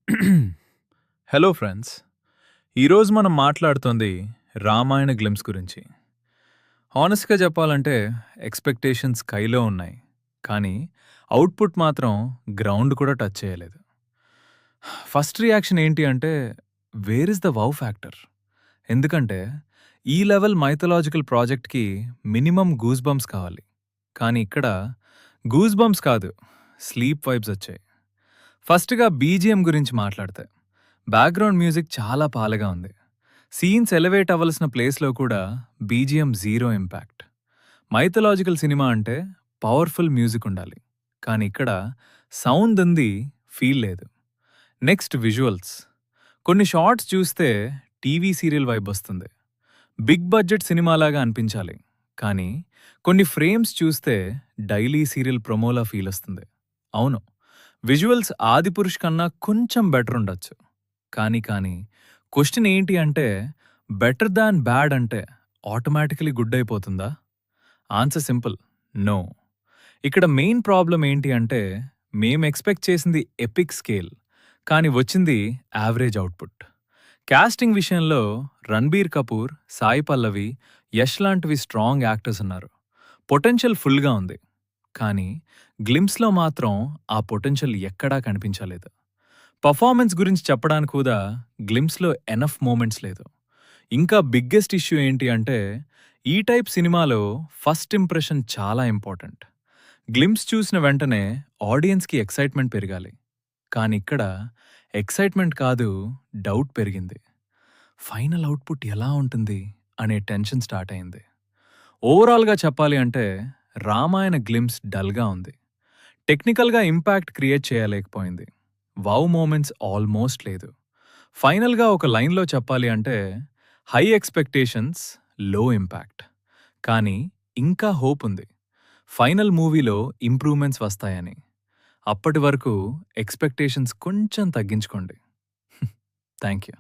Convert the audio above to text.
Hello friends, ఈరోజు మనం మాట్లాడుతోంది రామాయణ గ్లిమ్స్ గురించి. హానెస్ట్‌గా చెప్పాలంటే ఎక్స్‌పెక్టేషన్స్ స్కైలో ఉన్నాయి. కానీ అవుట్‌పుట్ మాత్రం గ్రౌండ్ కూడా టచ్ చేయలేదు. ఫస్ట్ రియాక్షన్ ఏంటి అంటే where is the wow factor? ఎందుకంటే ఈ లెవెల్ మైథలాజికల్ ప్రాజెక్ట్‌కి మినిమమ్ గూస్ బంప్స్ కావాలి. కానీ ఇక్కడ గూస్ బంప్స్ కాదు, స్లీప్ వైబ్స్ వచ్చాయి. ఫస్ట్‌గా బీజీఎం గురించి మాట్లాడితే బ్యాక్‌గ్రౌండ్ మ్యూజిక్ చాలా పాలగా ఉంది. సీన్స్ ఎలివేట్ అవ్వాల్సిన ప్లేస్‌లో కూడా BGM zero impact. Mythological cinema అంటే పవర్‌ఫుల్ మ్యూజిక్ ఉండాలి. కానీ ఇక్కడ సౌండ్ ఉంది, ఫీల్ లేదు. Next visuals. కొన్ని షాట్స్ చూస్తే టీవీ సీరియల్ వైబ్ వస్తుంది. బిగ్ బడ్జెట్ సినిమాలాగా అనిపించాలి. కానీ కొన్ని ఫ్రేమ్స్ చూస్తే డైలీ సీరియల్ ప్రొమోలా ఫీల్ వస్తుంది. అవును, విజువల్స్ ఆదిపురుష్ కన్నా కొంచెం బెటర్ ఉండొచ్చు. కానీ క్వశ్చన్ ఏంటి అంటే బెటర్ దాన్ బ్యాడ్ అంటే ఆటోమేటికలీ గుడ్ అయిపోతుందా? Answer simple, no. ఇక్కడ మెయిన్ ప్రాబ్లం ఏంటి అంటే మేం ఎక్స్‌పెక్ట్ చేసింది ఎపిక్ స్కేల్, కానీ వచ్చింది యావరేజ్ అవుట్‌పుట్. కాస్టింగ్ విషయంలో రణబీర్ కపూర్, సాయి పల్లవి, యష్ లాంటివి స్ట్రాంగ్ యాక్టర్స్ ఉన్నారు. పొటెన్షియల్ ఫుల్‌గా ఉంది. కానీ గ్లిమ్స్‌లో మాత్రం ఆ పొటెన్షియల్ ఎక్కడా కనిపించలేదు. పర్ఫార్మెన్స్ గురించి చెప్పడానికి కూడా గ్లిమ్స్‌లో ఎనఫ్ మూమెంట్స్ లేదు. ఇంకా బిగ్గెస్ట్ ఇష్యూ ఏంటి అంటే ఈ టైప్ సినిమాలో ఫస్ట్ ఇంప్రెషన్ చాలా ఇంపార్టెంట్. గ్లిమ్స్ చూసిన వెంటనే ఆడియన్స్‌కి ఎక్సైట్‌మెంట్ పెరగాలి. కానీ ఇక్కడ ఎక్సైట్‌మెంట్ కాదు, డౌట్ పెరిగింది. ఫైనల్ అవుట్‌పుట్ ఎలా ఉంటుంది అనే టెన్షన్ స్టార్ట్ అయింది. ఓవరాల్‌గా చెప్పాలి అంటే రామాయణ గ్లిమ్స్ డల్‌గా ఉంది. టెక్నికల్‌గా ఇంపాక్ట్ క్రియేట్ చేయలేకపోయింది. వౌ మూమెంట్స్ ఆల్మోస్ట్ లేదు. ఫైనల్‌గా ఒక లైన్‌లో చెప్పాలి అంటే హై ఎక్స్‌పెక్టేషన్స్, లో ఇంపాక్ట్. కానీ ఇంకా హోప్ ఉంది. ఫైనల్ మూవీలో ఇంప్రూవ్‌మెంట్స్ వస్తాయని. అప్పటి వరకు ఎక్స్‌పెక్టేషన్స్ కొంచెం తగ్గించుకోండి. Thank you.